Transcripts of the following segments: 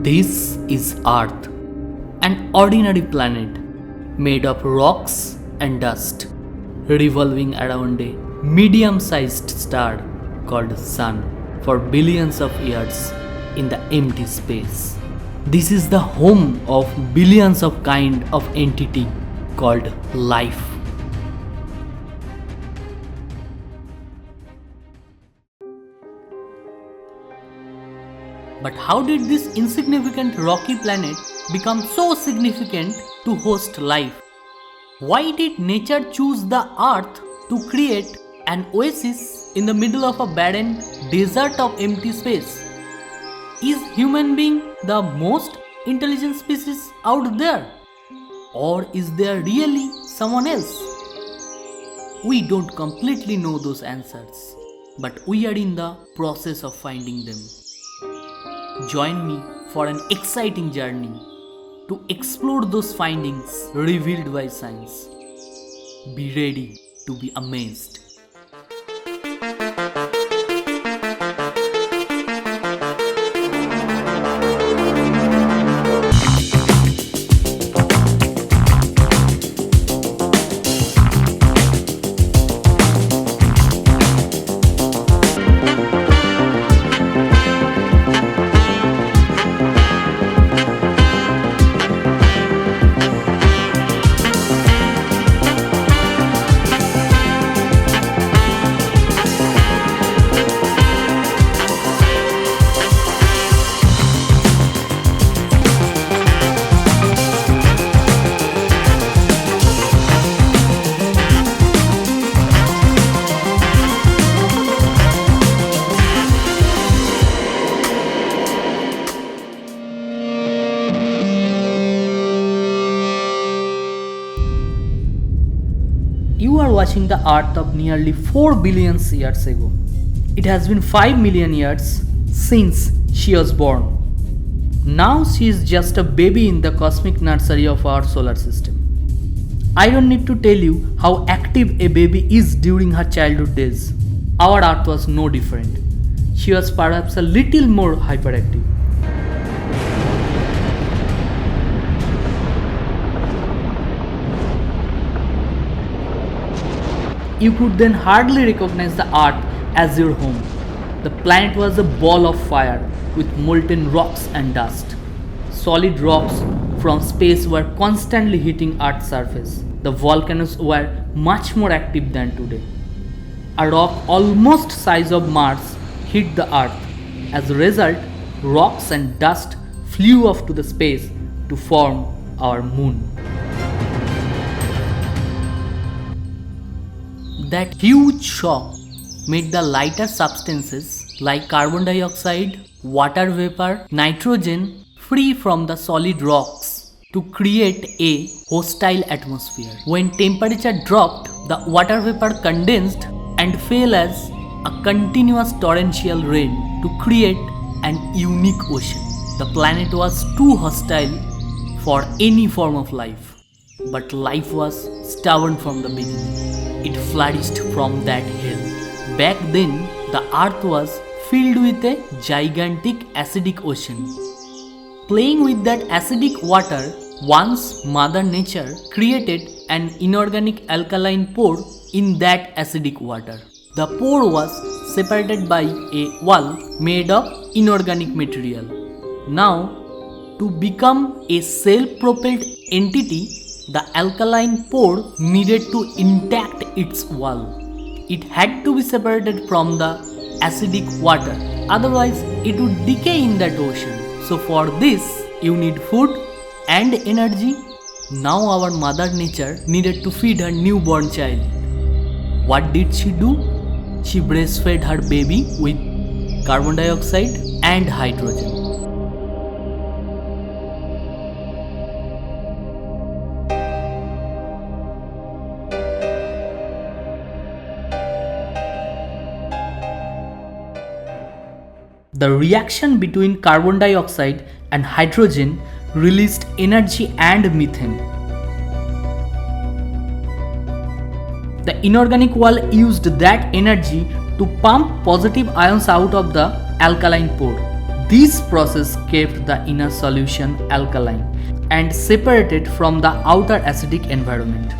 This is Earth, an ordinary planet made of rocks and dust, revolving around a medium-sized star called Sun for billions of years in the empty space. This is the home of billions of kind of entity called life. But how did this insignificant rocky planet become so significant to host life? Why did nature choose the earth to create an oasis in the middle of a barren desert of empty space? Is human being the most intelligent species out there? Or is there really someone else? We don't completely know those answers, but we are in the process of finding them. Join me for an exciting journey to explore those findings revealed by science. Be ready to be amazed. You are watching the Earth of nearly 4 billion years ago. It has been 5 million years since she was born. Now she is just a baby in the cosmic nursery of our solar system. I don't need to tell you how active a baby is during her childhood days. Our Earth was no different. She was perhaps a little more hyperactive. You could then hardly recognize the Earth as your home. The planet was a ball of fire with molten rocks and dust. Solid rocks from space were constantly hitting Earth's surface. The volcanoes were much more active than today. A rock almost size of Mars hit the Earth. As a result, rocks and dust flew off to the space to form our moon. That huge shock made the lighter substances like carbon dioxide, water vapor, nitrogen free from the solid rocks to create a hostile atmosphere. When temperature dropped, the water vapor condensed and fell as a continuous torrential rain to create an unique ocean. The planet was too hostile for any form of life, but life was stubborn from the beginning. It flourished from that hill. Back then, the earth was filled with a gigantic acidic ocean. Playing with that acidic water, once Mother Nature created an inorganic alkaline pore in that acidic water. The pore was separated by a wall made of inorganic material. Now, to become a self-propelled entity, the alkaline pore needed to intact its wall. It had to be separated from the acidic water, otherwise it would decay in that ocean. So for this, you need food and energy. Now our Mother Nature needed to feed her newborn child. What did she do? She breastfed her baby with carbon dioxide and hydrogen. The reaction between carbon dioxide and hydrogen released energy and methane. The inorganic wall used that energy to pump positive ions out of the alkaline pore. This process kept the inner solution alkaline and separated from the outer acidic environment.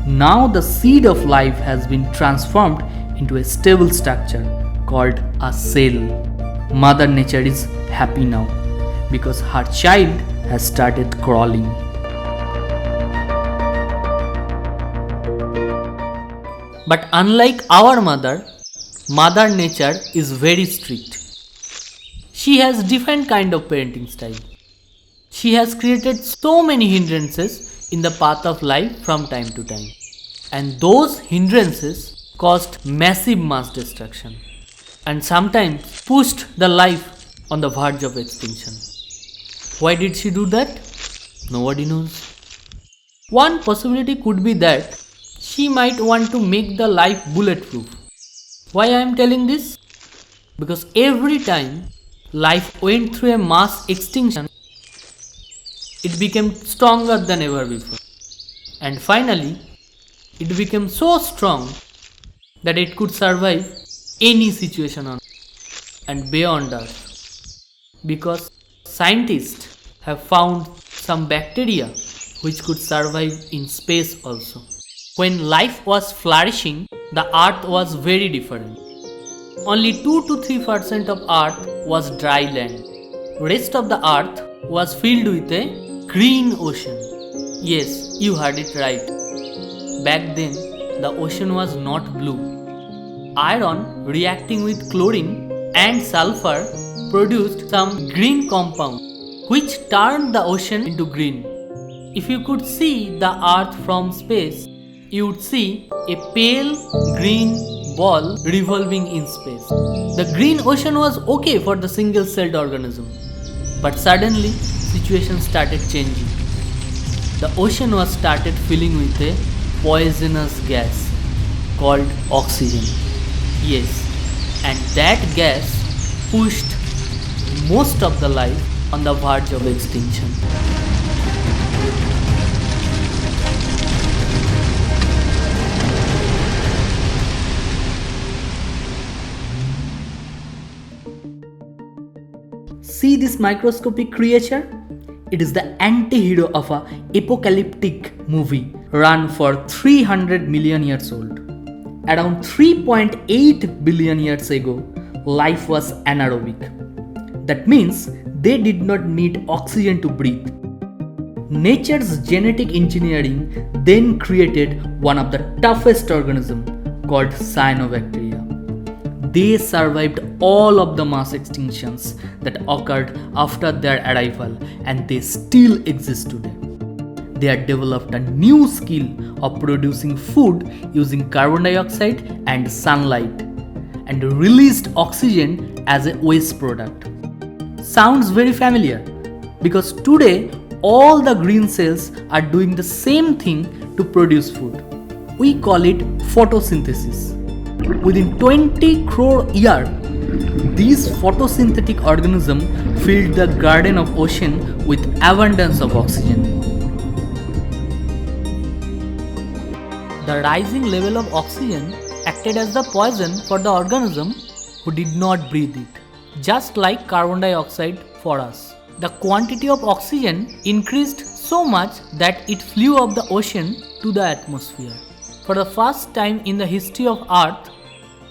Now the seed of life has been transformed into a stable structure called a cell. Mother Nature is happy now because her child has started crawling. But unlike our mother, Mother Nature is very strict. She has different kind of parenting style. She has created so many hindrances in the path of life from time to time. And those hindrances caused massive mass destruction and sometimes pushed the life on the verge of extinction. Why did she do that? Nobody knows. One possibility could be that she might want to make the life bulletproof. Why I am telling this? Because every time life went through a mass extinction, it became stronger than ever before. And finally, it became so strong that it could survive any situation on Earth and beyond Earth. Because scientists have found some bacteria which could survive in space also. When life was flourishing, the Earth was very different. Only 2 to 3% of Earth was dry land. Rest of the Earth was filled with a green ocean. Yes, you heard it right. Back then, the ocean was not blue. Iron reacting with chlorine and sulfur produced some green compound which turned the ocean into green. If you could see the Earth from space, you would see a pale green ball revolving in space. The green ocean was okay for the single-celled organism. But suddenly, situation started changing. The ocean was started filling with a poisonous gas called oxygen. Yes, and that gas pushed most of the life on the verge of extinction. See this microscopic creature? It is the anti-hero of an apocalyptic movie run for 300 million years old. Around 3.8 billion years ago, life was anaerobic. That means they did not need oxygen to breathe. Nature's genetic engineering then created one of the toughest organisms called cyanobacteria. They survived all of the mass extinctions that occurred after their arrival, and they still exist today. They have developed a new skill of producing food using carbon dioxide and sunlight and released oxygen as a waste product. Sounds very familiar because today all the green cells are doing the same thing to produce food. We call it photosynthesis. Within 20 crore years, these photosynthetic organisms filled the garden of ocean with abundance of oxygen. The rising level of oxygen acted as the poison for the organism who did not breathe it, just like carbon dioxide for us. The quantity of oxygen increased so much that it flew up the ocean to the atmosphere. For the first time in the history of Earth,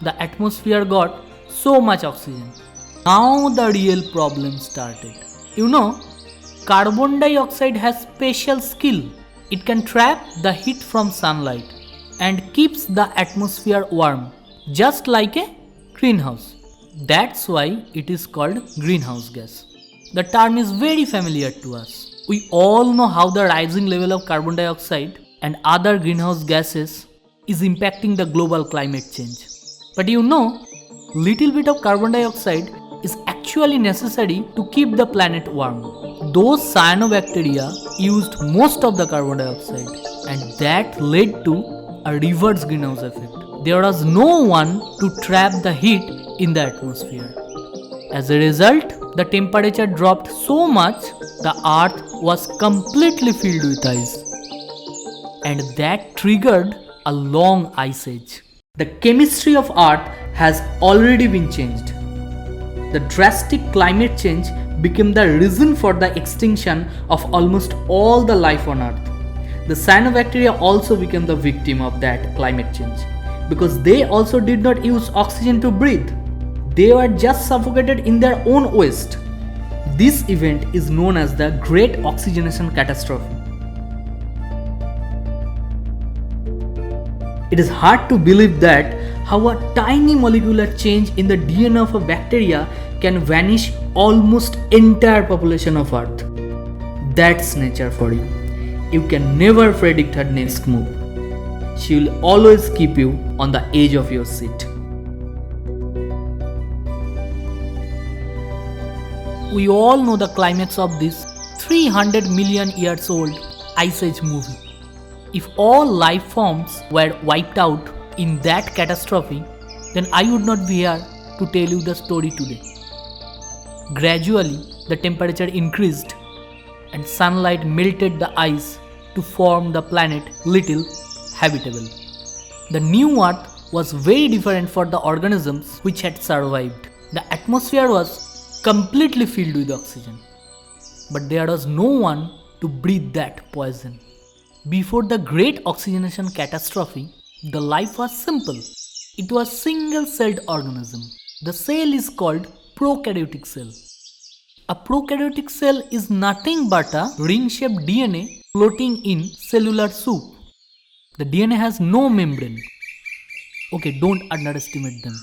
the atmosphere got so much oxygen. Now the real problem started. You know, carbon dioxide has special skill. It can trap the heat from sunlight and keeps the atmosphere warm, just like a greenhouse. That's why it is called greenhouse gas. The term is very familiar to us. We all know how the rising level of carbon dioxide and other greenhouse gases is impacting the global climate change. But you know, little bit of carbon dioxide is actually necessary to keep the planet warm. Those cyanobacteria used most of the carbon dioxide, and that led to a reverse greenhouse effect. There was no one to trap the heat in the atmosphere. As a result, the temperature dropped so much the earth was completely filled with ice. And that triggered a long ice age. The chemistry of earth has already been changed. the drastic climate change became the reason for the extinction of almost all the life on Earth. The cyanobacteria also became the victim of that climate change because they also did not use oxygen to breathe. They were just suffocated in their own waste. This event is known as the Great Oxygenation Catastrophe. It is hard to believe that how a tiny molecular change in the DNA of a bacteria can vanish almost entire population of Earth. That's nature for you. You can never predict her next move. She will always keep you on the edge of your seat. We all know the climax of this 300 million years old Ice Age movie. If all life forms were wiped out in that catastrophe, then I would not be here to tell you the story today. Gradually, the temperature increased and sunlight melted the ice to form the planet little habitable. The new Earth was very different for the organisms which had survived. The atmosphere was completely filled with oxygen, but there was no one to breathe that poison. Before the Great Oxygenation Catastrophe, the life was simple. It was single-celled organism. The cell is called prokaryotic cell. A prokaryotic cell is nothing but a ring-shaped DNA floating in cellular soup. The DNA has no membrane. Okay, don't underestimate them.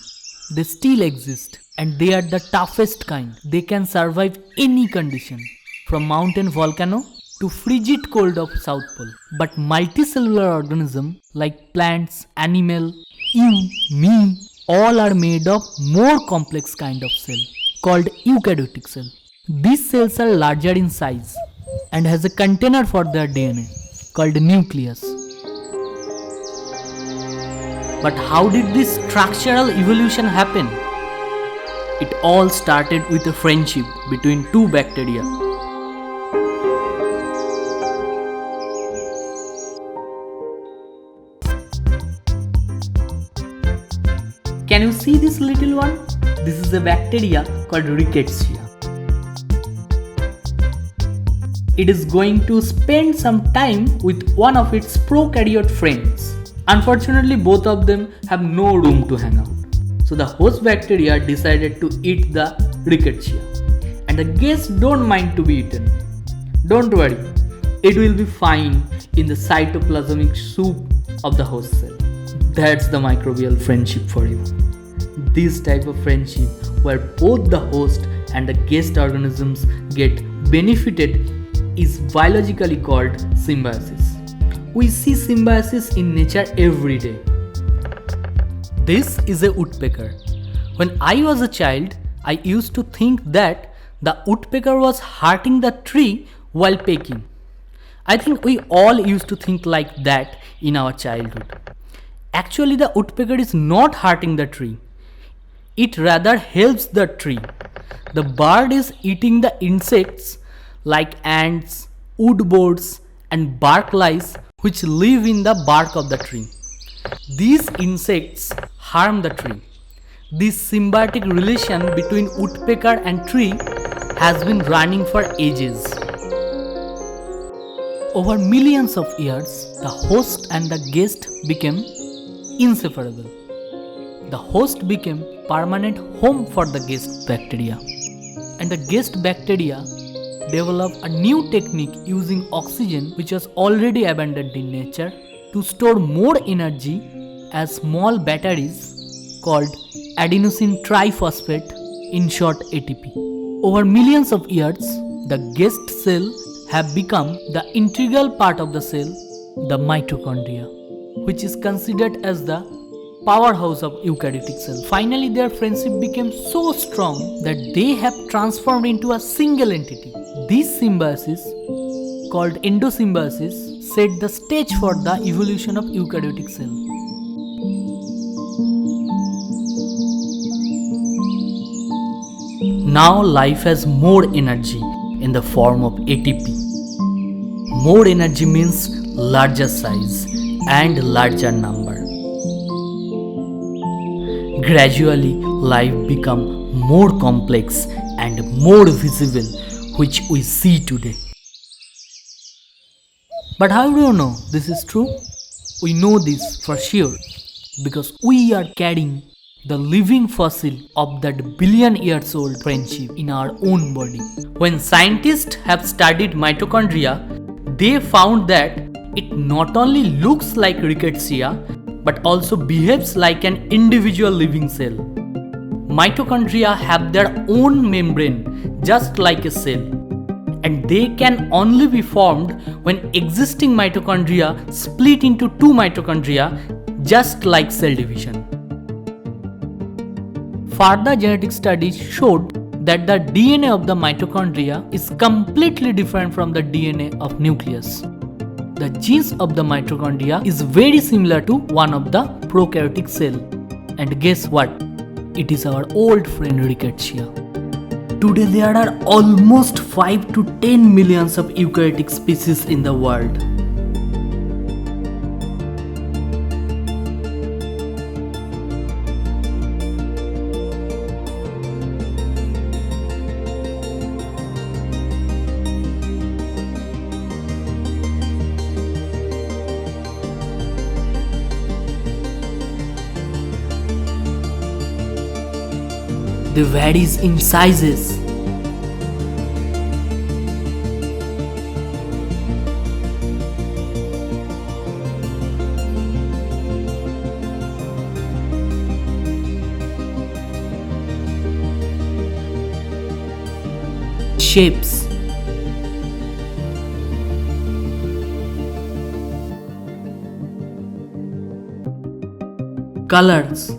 They still exist and they are the toughest kind. They can survive any condition, from mountain volcano to frigid cold of South Pole. But multicellular organisms like plants, animal, you, me, all are made of more complex kind of cell called eukaryotic cell. These cells are larger in size and has a container for their DNA called nucleus. But how did this structural evolution happen? It all started with a friendship between two bacteria. Can you see this little one? This is a bacteria called Rickettsia. It is going to spend some time with one of its prokaryote friends. Unfortunately, both of them have no room to hang out. So the host bacteria decided to eat the Rickettsia. And the guests don't mind to be eaten. Don't worry, it will be fine in the cytoplasmic soup of the host cell. That's the microbial friendship for you. This type of friendship where both the host and the guest organisms get benefited is biologically called symbiosis. We see symbiosis in nature every day. This is a woodpecker. When I was a child, I used to think that the woodpecker was hurting the tree while pecking. I think we all used to think like that in our childhood. Actually, the woodpecker is not hurting the tree. It rather helps the tree. The bird is eating the insects like ants, wood boars, and bark lice which live in the bark of the tree. These insects harm the tree. This symbiotic relation between woodpecker and tree has been running for ages. Over millions of years, the host and the guest became inseparable. The host became permanent home for the guest bacteria, and the guest bacteria developed a new technique using oxygen which was already abundant in nature to store more energy as small batteries called adenosine triphosphate, in short ATP. Over millions of years, the guest cell have become the integral part of the cell, the mitochondria, which is considered as the powerhouse of eukaryotic cell. Finally, their friendship became so strong that they have transformed into a single entity. This symbiosis, called endosymbiosis, set the stage for the evolution of eukaryotic cell. Now life has more energy in the form of ATP. More energy means larger size and larger number. Gradually, life become more complex and more visible, which we see today. But how do you know this is true? We know this for sure because we are carrying the living fossil of that billion years old friendship in our own body. When scientists have studied mitochondria, they found that it not only looks like rickettsia but also behaves like an individual living cell. Mitochondria have their own membrane just like a cell, and they can only be formed when existing mitochondria split into two mitochondria just like cell division. Further genetic studies showed that the DNA of the mitochondria is completely different from the DNA of nucleus. The genes of the mitochondria is very similar to one of the prokaryotic cell. And guess what? It is our old friend rickettsia. Today there are almost 5 to 10 millions of eukaryotic species in the world. They varies in sizes. Shapes. Colors.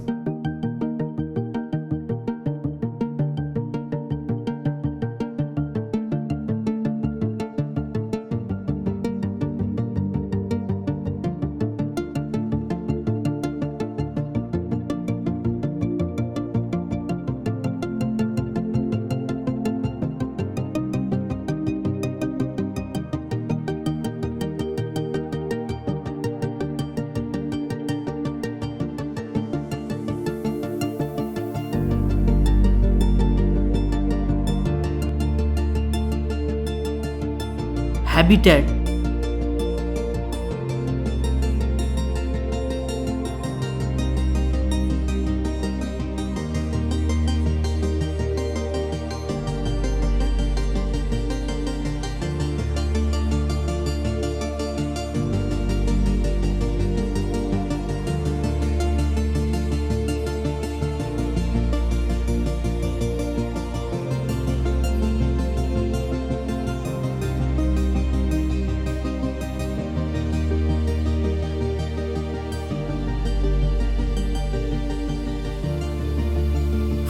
Habitat.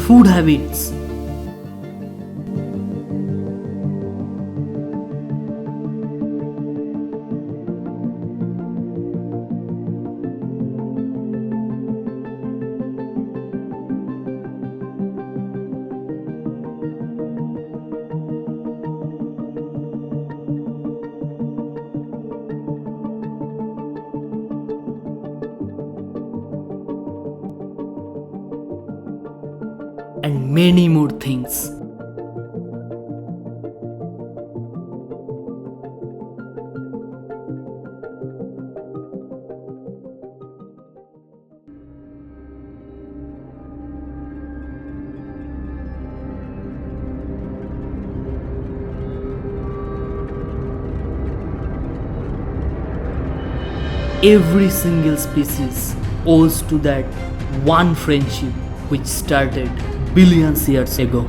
Food habits. And many more things. Every single species owes to that one friendship which started billions years ago.